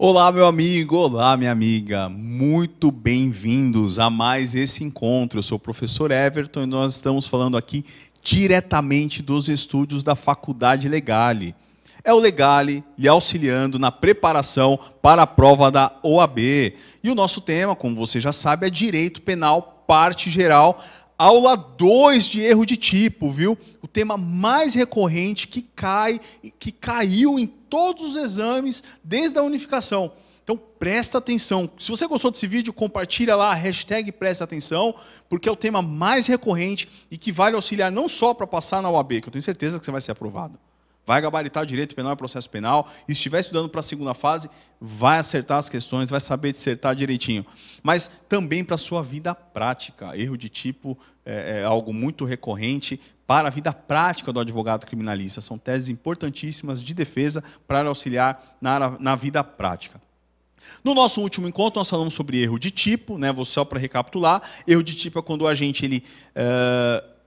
Olá, meu amigo, olá, minha amiga. Muito bem-vindos a mais esse encontro. Eu sou o professor Everton e nós estamos falando aqui diretamente dos estúdios da Faculdade Legale. É o Legale lhe auxiliando na preparação para a prova da OAB. E o nosso tema, como você já sabe, é Direito Penal, parte geral, aula 2 de erro de tipo, viu? O tema mais recorrente que caiu em todos os exames desde a unificação. Então, presta atenção. Se você gostou desse vídeo, compartilha lá a hashtag presta atenção, porque é o tema mais recorrente e que vai lhe auxiliar não só para passar na OAB, que eu tenho certeza que você vai ser aprovado. Vai gabaritar direito penal e processo penal, e se estiver estudando para a segunda fase, vai acertar as questões, vai saber dissertar direitinho. Mas também para a sua vida prática. Erro de tipo é algo muito recorrente para a vida prática do advogado criminalista. São teses importantíssimas de defesa para auxiliar na vida prática. No nosso último encontro, nós falamos sobre erro de tipo, né? Vou só para recapitular. Erro de tipo é quando o agente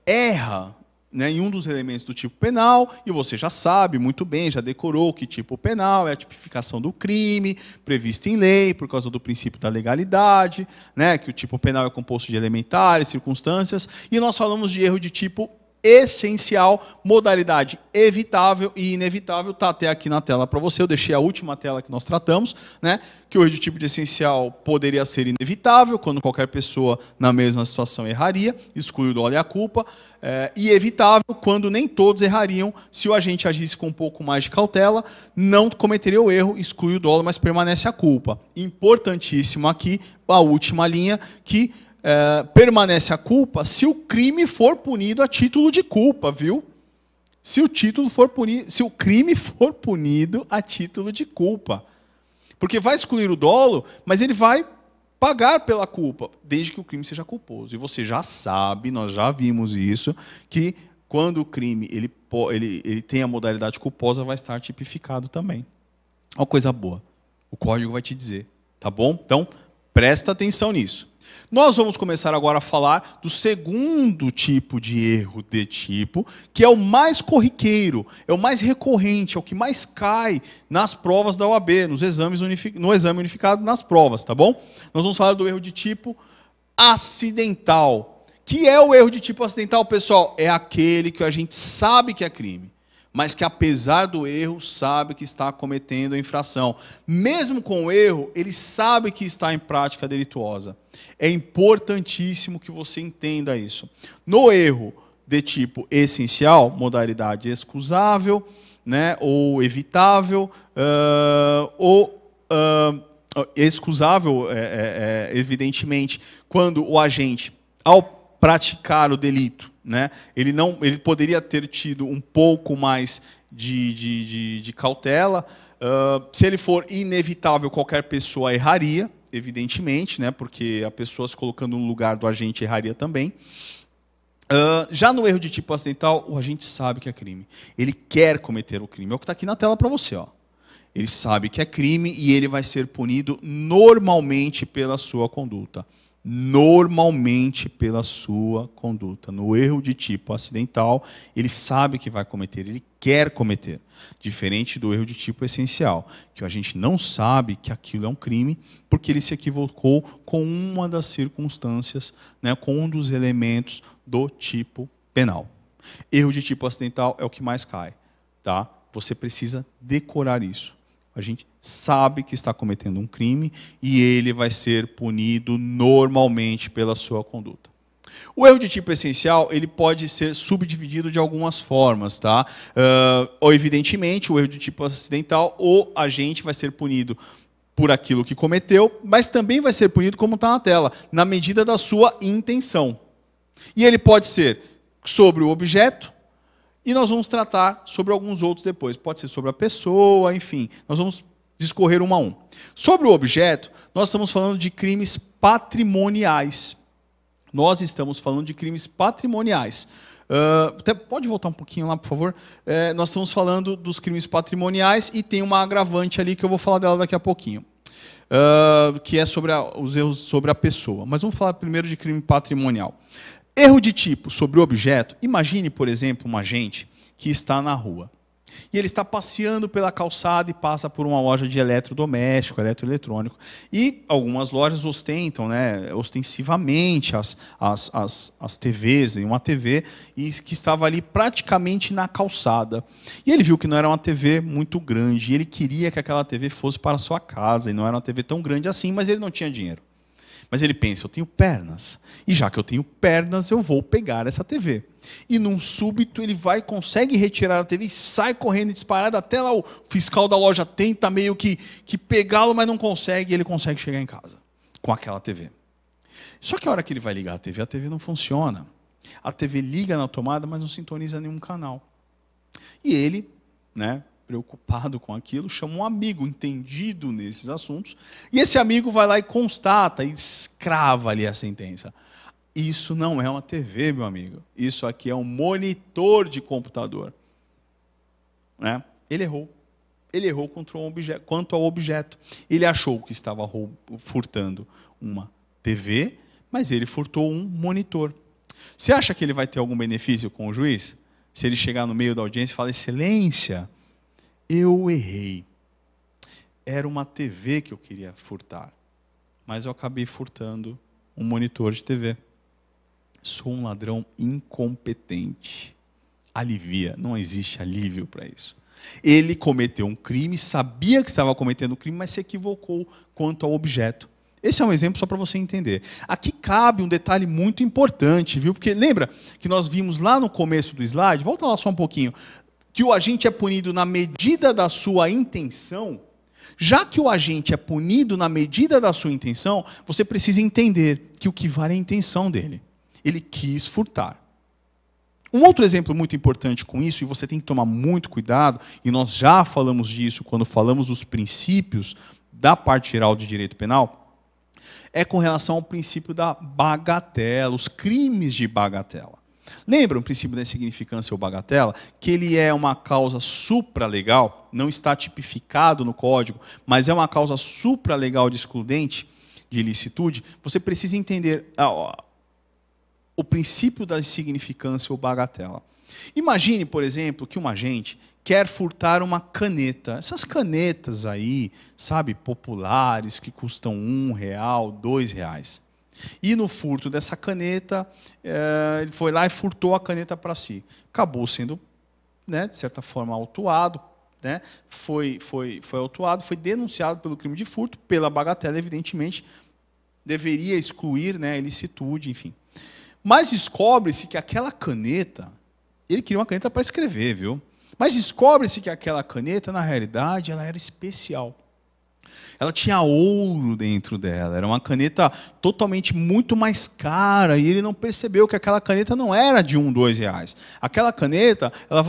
erra, né, em um dos elementos do tipo penal, e você já sabe muito bem, já decorou que tipo penal é a tipificação do crime, prevista em lei, por causa do princípio da legalidade, né, que o tipo penal é composto de elementares, circunstâncias, e nós falamos de erro de tipo essencial, modalidade evitável e inevitável, está até aqui na tela para você, eu deixei a última tela que nós tratamos, né, que o erro de tipo de essencial poderia ser inevitável, quando qualquer pessoa na mesma situação erraria, exclui o dolo e a culpa, e evitável, quando nem todos errariam, se o agente agisse com um pouco mais de cautela, não cometeria o erro, exclui o dolo, mas permanece a culpa. Importantíssimo aqui, a última linha, que permanece a culpa se o crime for punido a título de culpa, viu? Se o crime for punido a título de culpa. Porque vai excluir o dolo, mas ele vai pagar pela culpa, desde que o crime seja culposo. E você já sabe, nós já vimos isso, que quando o crime ele tem a modalidade culposa, vai estar tipificado também. Uma coisa boa. O código vai te dizer, tá bom? Então, presta atenção nisso. Nós vamos começar agora a falar do segundo tipo de erro de tipo, que é o mais corriqueiro, é o mais recorrente, é o que mais cai nas provas da OAB, no exame unificado, nas provas, tá bom? Nós vamos falar do erro de tipo acidental. Que é o erro de tipo acidental, pessoal? É aquele que a gente sabe que é crime, mas que apesar do erro, sabe que está cometendo a infração. Mesmo com o erro, ele sabe que está em prática delituosa. É importantíssimo que você entenda isso. No erro de tipo essencial, modalidade excusável, né, ou evitável, excusável, evidentemente, quando o agente, ao praticar o delito, né, ele poderia ter tido um pouco mais de cautela. Se ele for inevitável, qualquer pessoa erraria, evidentemente, né, porque a pessoa se colocando no lugar do agente erraria também. Já no erro de tipo acidental, o agente sabe que é crime. Ele quer cometer o crime. É o que está aqui na tela para você. Ó. Ele sabe que é crime e ele vai ser punido normalmente pela sua conduta. Normalmente pela sua conduta. No erro de tipo acidental, ele sabe que vai cometer, ele quer cometer. Diferente do erro de tipo essencial, que a gente não sabe que aquilo é um crime, porque ele se equivocou com uma das circunstâncias, né, com um dos elementos do tipo penal. Erro de tipo acidental é o que mais cai. Tá? Você precisa decorar isso. A gente sabe que está cometendo um crime e ele vai ser punido normalmente pela sua conduta. O erro de tipo essencial, ele pode ser subdividido de algumas formas, tá? Ou evidentemente, o erro de tipo acidental, o agente vai ser punido por aquilo que cometeu, mas também vai ser punido, como está na tela, na medida da sua intenção. E ele pode ser sobre o objeto, e nós vamos tratar sobre alguns outros depois. Pode ser sobre a pessoa, enfim. Nós vamos discorrer um a um. Sobre o objeto, nós estamos falando de crimes patrimoniais. Nós estamos falando de crimes patrimoniais. Pode voltar um pouquinho lá, por favor? Nós estamos falando dos crimes patrimoniais e tem uma agravante ali que eu vou falar dela daqui a pouquinho. Que é sobre os erros sobre a pessoa. Mas vamos falar primeiro de crime patrimonial. Erro de tipo sobre o objeto. Imagine, por exemplo, um agente que está na rua. E ele está passeando pela calçada e passa por uma loja de eletrodoméstico, eletroeletrônico. E algumas lojas ostentam, né, ostensivamente as TVs, em uma TV, e que estava ali praticamente na calçada. E ele viu que não era uma TV muito grande, e ele queria que aquela TV fosse para a sua casa, e não era uma TV tão grande assim, mas ele não tinha dinheiro. Mas ele pensa, eu tenho pernas, e já que eu tenho pernas, eu vou pegar essa TV. E num súbito ele consegue retirar a TV e sai correndo disparado, até lá o fiscal da loja tenta meio que pegá-lo, mas não consegue, e ele consegue chegar em casa com aquela TV. Só que a hora que ele vai ligar a TV não funciona. A TV liga na tomada, mas não sintoniza nenhum canal. E ele, né, preocupado com aquilo, chama um amigo entendido nesses assuntos, e esse amigo vai lá e constata, e escrava ali a sentença. Isso não é uma TV, meu amigo. Isso aqui é um monitor de computador. Né? Ele errou. Ele errou quanto ao objeto. Ele achou que estava furtando uma TV, mas ele furtou um monitor. Você acha que ele vai ter algum benefício com o juiz? Se ele chegar no meio da audiência e falar, excelência, eu errei. Era uma TV que eu queria furtar, mas eu acabei furtando um monitor de TV. Sou um ladrão incompetente. Alivia, não existe alívio para isso. Ele cometeu um crime, sabia que estava cometendo um crime, mas se equivocou quanto ao objeto. Esse é um exemplo só para você entender. Aqui cabe um detalhe muito importante, viu? Porque lembra que nós vimos lá no começo do slide, volta lá só um pouquinho, que o agente é punido na medida da sua intenção. Já que o agente é punido na medida da sua intenção, você precisa entender que o que vale é a intenção dele. Ele quis furtar. Um outro exemplo muito importante com isso, e você tem que tomar muito cuidado, e nós já falamos disso quando falamos dos princípios da parte geral de direito penal, é com relação ao princípio da bagatela, os crimes de bagatela. Lembra o princípio da insignificância ou bagatela? Que ele é uma causa supralegal, não está tipificado no código, mas é uma causa supralegal de excludente, de ilicitude. Você precisa entender o princípio da insignificância ou bagatela. Imagine, por exemplo, que um agente quer furtar uma caneta. Essas canetas aí, sabe, populares, que custam R$1, R$2. E no furto dessa caneta, ele foi lá e furtou a caneta para si. Acabou sendo, né, de certa forma, autuado. Né, foi autuado, foi denunciado pelo crime de furto, pela bagatela, evidentemente, deveria excluir, né, a ilicitude, enfim. Mas descobre-se que aquela caneta, ele queria uma caneta para escrever, viu? Mas descobre-se que aquela caneta, na realidade, ela era especial. Ela tinha ouro dentro dela, era uma caneta totalmente muito mais cara, e ele não percebeu que aquela caneta não era de R$1, R$2. Aquela caneta, ela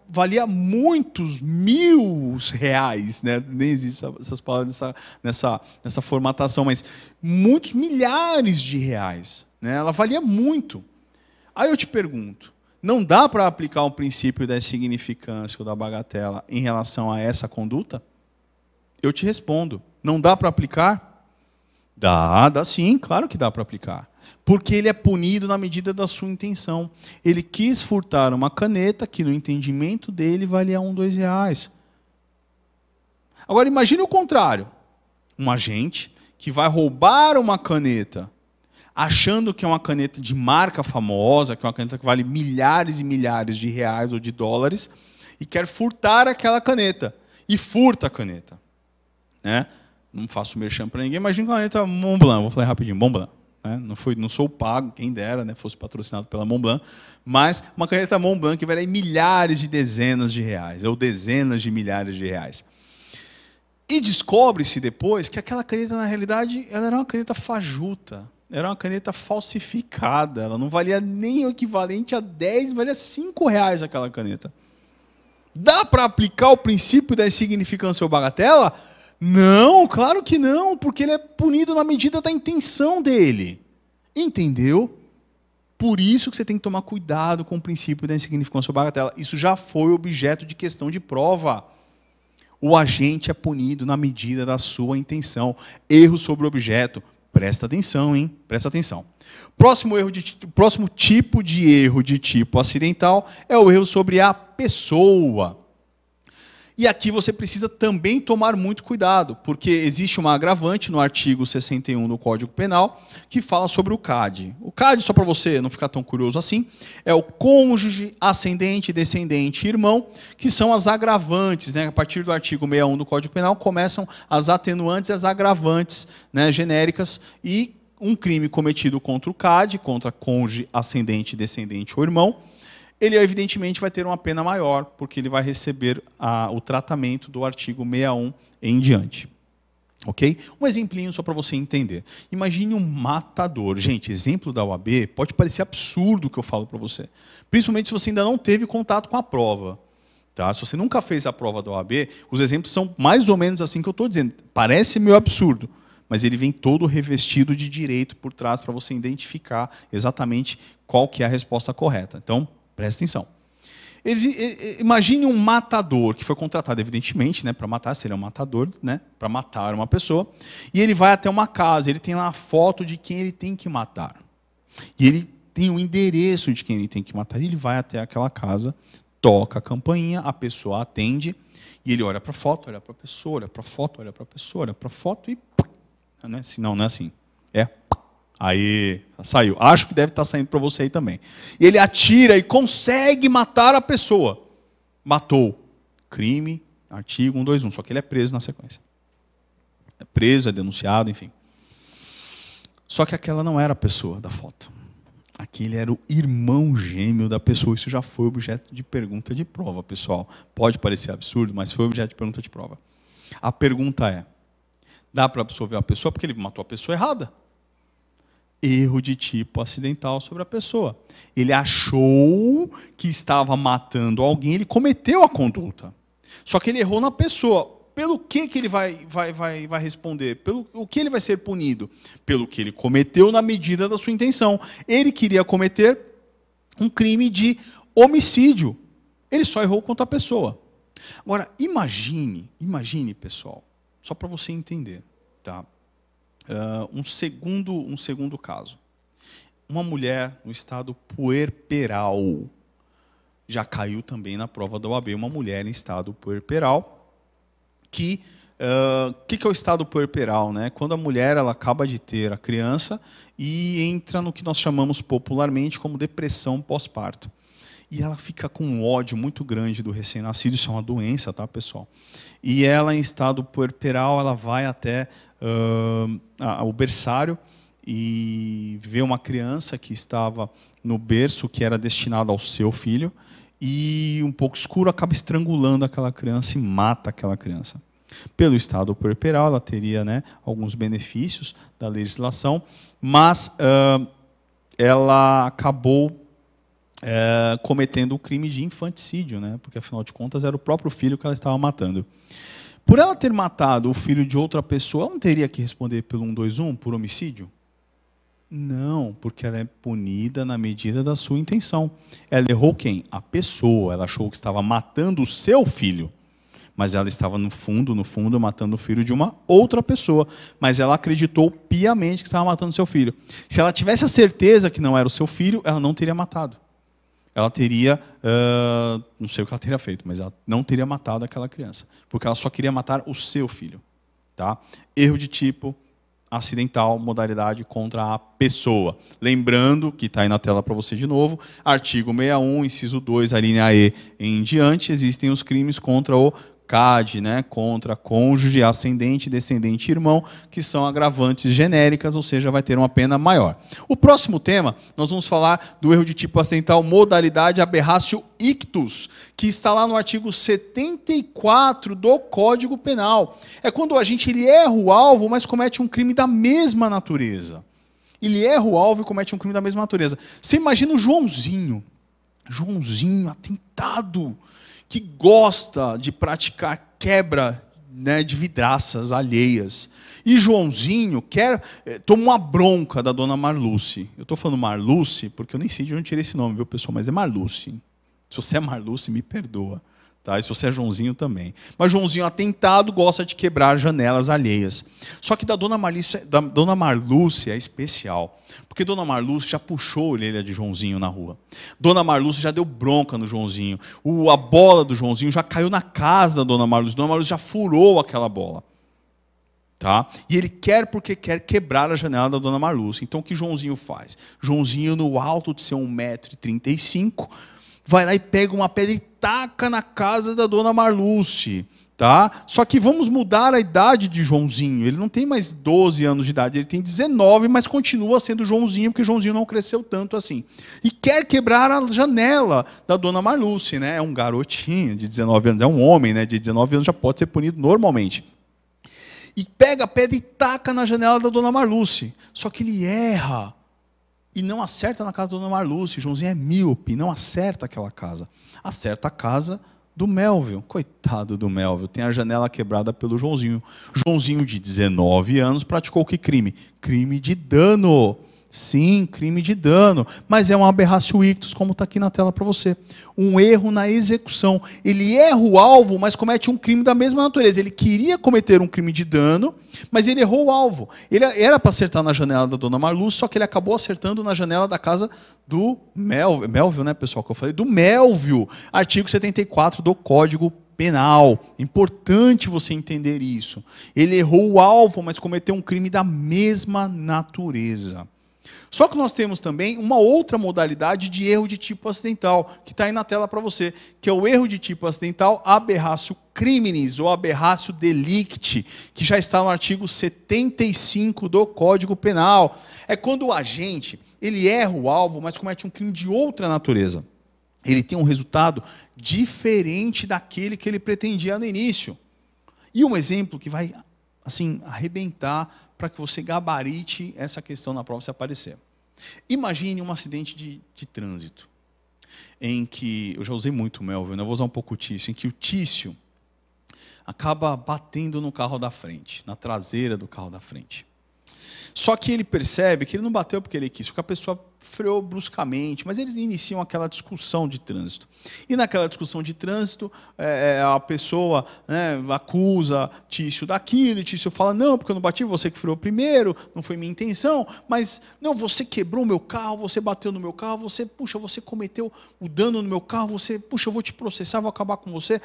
valia muitos R$1.000, né? Nem existem essas palavras nessa formatação, mas muitos milhares de reais. Né? Ela valia muito. Aí eu te pergunto, não dá para aplicar o princípio da insignificância ou da bagatela em relação a essa conduta? Eu te respondo, não dá para aplicar? Dá sim, claro que dá para aplicar. Porque ele é punido na medida da sua intenção. Ele quis furtar uma caneta que, no entendimento dele, valia R$1, R$2. Agora, imagine o contrário. Um agente que vai roubar uma caneta, achando que é uma caneta de marca famosa, que é uma caneta que vale milhares e milhares de reais ou de dólares, e quer furtar aquela caneta. E furta a caneta. Né? Não faço merchan para ninguém, imagina uma caneta Montblanc, vou falar rapidinho, Montblanc. Né? Não sou pago, quem dera, né, fosse patrocinado pela Montblanc, mas uma caneta Montblanc que vale milhares de dezenas de reais, ou dezenas de milhares de reais. E descobre-se depois que aquela caneta, na realidade, ela era uma caneta fajuta, era uma caneta falsificada, ela não valia nem o equivalente a 10, valia R$5 aquela caneta. Dá para aplicar o princípio da insignificância ou bagatela? Não, claro que não, porque ele é punido na medida da intenção dele. Entendeu? Por isso que você tem que tomar cuidado com o princípio da insignificância ou bagatela. Isso já foi objeto de questão de prova. O agente é punido na medida da sua intenção. Erro sobre o objeto. Presta atenção, hein? Presta atenção. Próximo tipo de erro de tipo acidental é o erro sobre a pessoa. E aqui você precisa também tomar muito cuidado, porque existe uma agravante no artigo 61 do Código Penal que fala sobre o CAD. O CAD, só para você não ficar tão curioso assim, é o cônjuge, ascendente, descendente, irmão, que são as agravantes, né? A partir do artigo 61 do Código Penal começam as atenuantes e as agravantes, né, genéricas, e um crime cometido contra o CAD, contra cônjuge, ascendente, descendente ou irmão, ele evidentemente vai ter uma pena maior, porque ele vai receber o tratamento do artigo 61 em diante. Ok? Um exemplinho só para você entender. Imagine um matador. Gente, exemplo da OAB pode parecer absurdo o que eu falo para você. Principalmente se você ainda não teve contato com a prova. Tá? Se você nunca fez a prova da OAB, os exemplos são mais ou menos assim que eu estou dizendo. Parece meio absurdo, mas ele vem todo revestido de direito por trás para você identificar exatamente qual que é a resposta correta. Então, presta atenção. Imagine um matador que foi contratado, evidentemente, né, para matar, seria um matador, né, para matar uma pessoa, e ele vai até uma casa, ele tem lá a foto de quem ele tem que matar. E ele tem o endereço de quem ele tem que matar. E ele vai até aquela casa, toca a campainha, a pessoa atende, e ele olha para a foto, olha para a pessoa, olha para a foto, olha para a pessoa, olha para a foto e... Não é assim. Aí, saiu. Acho que deve estar saindo para você aí também. E ele atira e consegue matar a pessoa. Matou. Crime, artigo 121. Só que ele é preso na sequência. É preso, é denunciado, enfim. Só que aquela não era a pessoa da foto. Aquele era o irmão gêmeo da pessoa. Isso já foi objeto de pergunta de prova, pessoal. Pode parecer absurdo, mas foi objeto de pergunta de prova. A pergunta é, dá para absolver a pessoa porque ele matou a pessoa errada? Erro de tipo acidental sobre a pessoa. Ele achou que estava matando alguém, ele cometeu a conduta. Só que ele errou na pessoa. Pelo que ele vai responder? Pelo o que ele vai ser punido? Pelo que ele cometeu na medida da sua intenção. Ele queria cometer um crime de homicídio. Ele só errou contra a pessoa. Agora, imagine, pessoal, só para você entender, tá? Um segundo caso. Uma mulher no estado puerperal. Já caiu também na prova da OAB, uma mulher em estado puerperal. Que é o estado puerperal? Né? Quando a mulher ela acaba de ter a criança e entra no que nós chamamos popularmente como depressão pós-parto. E ela fica com um ódio muito grande do recém-nascido, isso é uma doença, tá, pessoal? E ela, em estado puerperal, ela vai até o berçário e vê uma criança que estava no berço, que era destinada ao seu filho, e um pouco escuro acaba estrangulando aquela criança e mata aquela criança. Pelo estado puerperal, ela teria, né, alguns benefícios da legislação, mas ela acabou cometendo o crime de infanticídio, né? Porque, afinal de contas, era o próprio filho que ela estava matando. Por ela ter matado o filho de outra pessoa, ela não teria que responder pelo 121, por homicídio? Não, porque ela é punida na medida da sua intenção. Ela errou quem? A pessoa. Ela achou que estava matando o seu filho, mas ela estava, no fundo, matando o filho de uma outra pessoa. Mas ela acreditou piamente que estava matando o seu filho. Se ela tivesse a certeza que não era o seu filho, ela não teria matado. Ela teria, não sei o que ela teria feito, mas ela não teria matado aquela criança, porque ela só queria matar o seu filho. Tá? Erro de tipo acidental, modalidade contra a pessoa. Lembrando, que está aí na tela para você de novo, artigo 61, inciso 2, a linha E em diante, existem os crimes contra o CAD, né, contra cônjuge, ascendente, descendente e irmão, que são agravantes genéricas, ou seja, vai ter uma pena maior. O próximo tema, nós vamos falar do erro de tipo acidental, modalidade aberratio ictus, que está lá no artigo 74 do Código Penal. É quando a gente erra o alvo, mas comete um crime da mesma natureza. Ele erra o alvo e comete um crime da mesma natureza. Você imagina o Joãozinho atentado, que gosta de praticar quebra, né, de vidraças alheias. E Joãozinho toma uma bronca da dona Marluce. Eu estou falando Marluce porque eu nem sei de onde tirei esse nome, viu, pessoal? Mas é Marluce. Se você é Marluce, me perdoa. Tá? E se você é Joãozinho também. Mas Joãozinho atentado gosta de quebrar janelas alheias. Só que da Dona Marlúcia é especial. Porque Dona Marlúcia já puxou a orelha de Joãozinho na rua. Dona Marlúcia já deu bronca no Joãozinho. A bola do Joãozinho já caiu na casa da Dona Marlúcia. Dona Marlúcia já furou aquela bola. Tá? E ele quer porque quer quebrar a janela da Dona Marlúcia. Então o que Joãozinho faz? Joãozinho, no alto de ser 1,35 m, vai lá e pega uma pedra e taca na casa da Dona Marlúcia. Tá? Só que vamos mudar a idade de Joãozinho. Ele não tem mais 12 anos de idade, ele tem 19, mas continua sendo Joãozinho, porque Joãozinho não cresceu tanto assim. E quer quebrar a janela da Dona Marlúcia. Né? É um garotinho de 19 anos, é um homem, né? De 19 anos já pode ser punido normalmente. E pega a pedra e taca na janela da Dona Marlúcia. Só que ele erra. E não acerta na casa da Dona Marlúcia. Joãozinho é míope, não acerta aquela casa. Acerta a casa do Melvio. Coitado do Melvio, tem a janela quebrada pelo Joãozinho. Joãozinho, de 19 anos, praticou que crime? Crime de dano. Sim, crime de dano. Mas é um aberratio ictus, como está aqui na tela para você. Um erro na execução. Ele erra o alvo, mas comete um crime da mesma natureza. Ele queria cometer um crime de dano, mas ele errou o alvo. Ele era para acertar na janela da Dona Marlúcia, só que ele acabou acertando na janela da casa do Melvio. Melvio, né, pessoal, que eu falei? Do Melvio. Artigo 74 do Código Penal. Importante você entender isso. Ele errou o alvo, mas cometeu um crime da mesma natureza. Só que nós temos também uma outra modalidade de erro de tipo acidental, que está aí na tela para você, que é o erro de tipo acidental aberratio criminis, ou aberratio delicti, que já está no artigo 75 do Código Penal. É quando o agente ele erra o alvo, mas comete um crime de outra natureza. Ele tem um resultado diferente daquele que ele pretendia no início. E um exemplo que vai assim arrebentar para que você gabarite essa questão na prova se aparecer. Imagine um acidente de trânsito, em que, eu já usei muito o Melvio, né? Eu vou usar um pouco o Tício, em que o Tício acaba batendo no carro da frente, na traseira do carro da frente. Só que ele percebe que ele não bateu porque ele quis, porque a pessoa freou bruscamente, mas eles iniciam aquela discussão de trânsito. E naquela discussão de trânsito, a pessoa, né, acusa Tício daquilo, e Tício fala, não, porque eu não bati, você que freou primeiro, não foi minha intenção, mas, não, você quebrou o meu carro, você bateu no meu carro, você cometeu o dano no meu carro, eu vou te processar, vou acabar com você.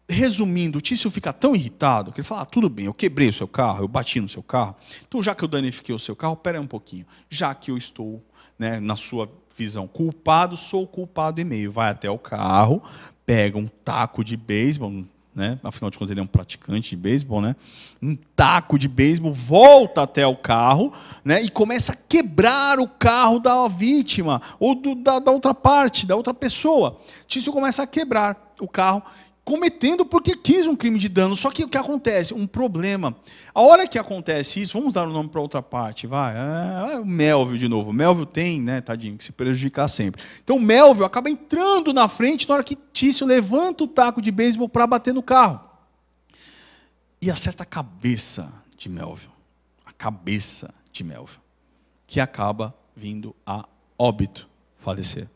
Resumindo, o Tício fica tão irritado que ele fala, tudo bem, eu quebrei o seu carro, eu bati no seu carro, então já que eu danifiquei o seu carro, pera aí um pouquinho, já que eu estou, né, na sua visão, culpado, sou culpado e meio. Vai até o carro, pega um taco de beisebol, né, afinal de contas ele é um praticante de beisebol, né, um taco de beisebol, volta até o carro, né, e começa a quebrar o carro da vítima, ou da outra parte, da outra pessoa. Tício começa a quebrar o carro, cometendo porque quis um crime de dano. Só que o que acontece? Um problema. A hora que acontece isso, vamos dar o nome para outra parte, vai. O Melvio de novo. O Melvio tem, né, tadinho, que se prejudicar sempre. Então o Melvio acaba entrando na frente na hora que Tício levanta o taco de beisebol para bater no carro. E acerta a cabeça de Melvio. A cabeça de Melvio. Que acaba vindo a óbito, falecer.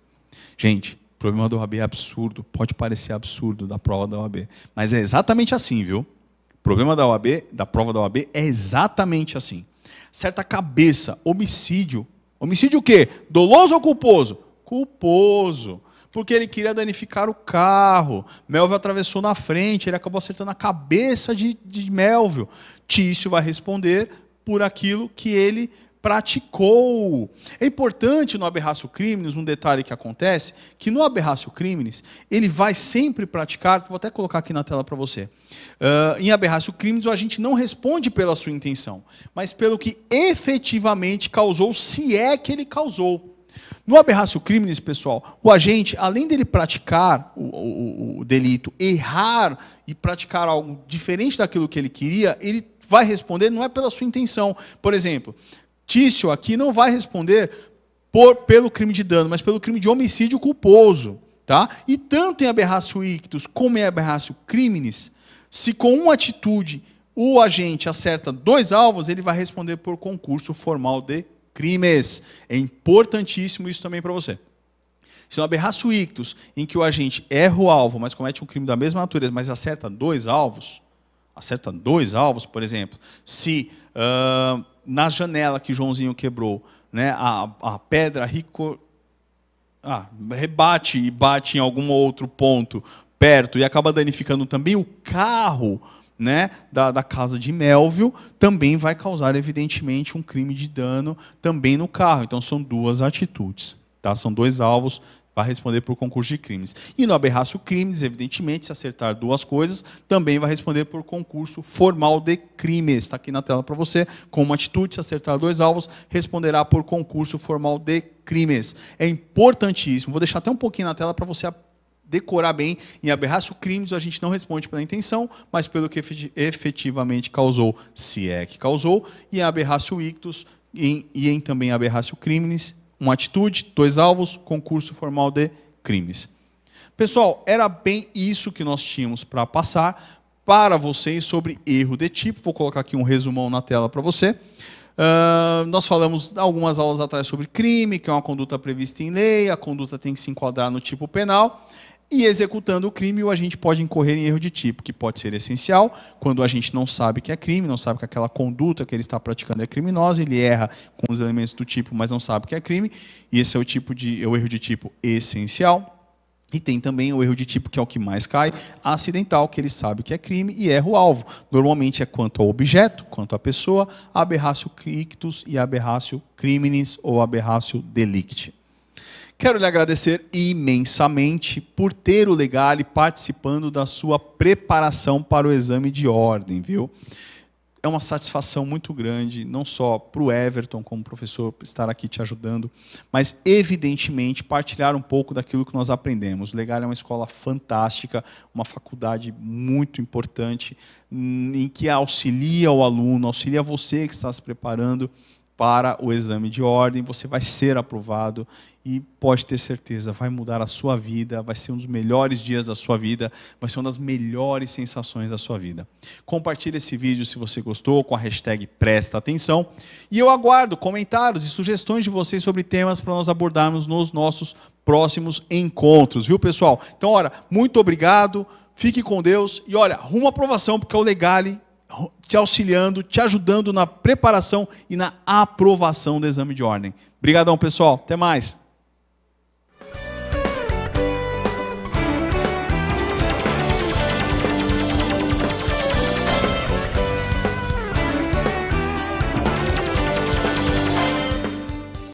Gente, o problema da OAB é absurdo, pode parecer absurdo da prova da OAB, mas é exatamente assim, viu? O problema da OAB, da prova da OAB é exatamente assim. Certa cabeça, homicídio. Homicídio o quê? Doloso ou culposo? Culposo. Porque ele queria danificar o carro. Melvio atravessou na frente, ele acabou acertando a cabeça de Melvio. Tício vai responder por aquilo que ele praticou. É importante no aberratio criminis, um detalhe que acontece, que no aberratio criminis, ele vai sempre praticar, vou até colocar aqui na tela para você, em aberratio criminis o agente não responde pela sua intenção, mas pelo que efetivamente causou, se é que ele causou. No aberratio criminis, pessoal, o agente, além dele praticar o delito, errar e praticar algo diferente daquilo que ele queria, ele vai responder não é pela sua intenção. Por exemplo, Tício aqui não vai responder pelo crime de dano, mas pelo crime de homicídio culposo. Tá? E tanto em aberratio ictus como em aberratio criminis, se com uma atitude o agente acerta 2 alvos, ele vai responder por concurso formal de crimes. É importantíssimo isso também para você. Se no aberratio ictus, em que o agente erra o alvo, mas comete um crime da mesma natureza, mas acerta dois alvos, por exemplo, se na janela que Joãozinho quebrou, né, a pedra rebate e bate em algum outro ponto perto e acaba danificando também o carro, né, da casa de Melville, também vai causar, evidentemente, um crime de dano também no carro. Então, são duas atitudes. Tá? São dois alvos para responder por concurso de crimes. E no aberratio crimes, evidentemente, se acertar duas coisas, também vai responder por concurso formal de crimes. Está aqui na tela para você. Com uma atitude, se acertar dois alvos, responderá por concurso formal de crimes. É importantíssimo. Vou deixar até um pouquinho na tela para você decorar bem. Em aberratio crimes, a gente não responde pela intenção, mas pelo que efetivamente causou, se é que causou. E em aberratio ictus, também aberratio crimes, uma atitude, dois alvos, concurso formal de crimes. Pessoal, era bem isso que nós tínhamos para passar para vocês sobre erro de tipo. Vou colocar aqui um resumão na tela para você. Nós falamos algumas aulas atrás sobre crime, que é uma conduta prevista em lei, a conduta tem que se enquadrar no tipo penal. E executando o crime, o agente pode incorrer em erro de tipo, que pode ser essencial, quando a gente não sabe que é crime, não sabe que aquela conduta que ele está praticando é criminosa, ele erra com os elementos do tipo, mas não sabe que é crime, e esse é o erro de tipo essencial. E tem também o erro de tipo, que é o que mais cai, acidental, que ele sabe que é crime e erra o alvo. Normalmente é quanto ao objeto, quanto à pessoa, aberratio ictus e aberratio criminis ou aberratio delicti. Quero lhe agradecer imensamente por ter o Legale participando da sua preparação para o exame de ordem, viu? É uma satisfação muito grande, não só para o Everton, como professor, estar aqui te ajudando, mas, evidentemente, partilhar um pouco daquilo que nós aprendemos. O Legale é uma escola fantástica, uma faculdade muito importante, em que auxilia o aluno, auxilia você que está se preparando para o exame de ordem, você vai ser aprovado e pode ter certeza, vai mudar a sua vida, vai ser um dos melhores dias da sua vida, vai ser uma das melhores sensações da sua vida. Compartilhe esse vídeo se você gostou, com a hashtag Presta Atenção, e eu aguardo comentários e sugestões de vocês sobre temas para nós abordarmos nos nossos próximos encontros, viu, pessoal? Então, muito obrigado, fique com Deus e rumo à aprovação, porque é o Legale te auxiliando, te ajudando na preparação e na aprovação do exame de ordem. Obrigadão, pessoal. Até mais.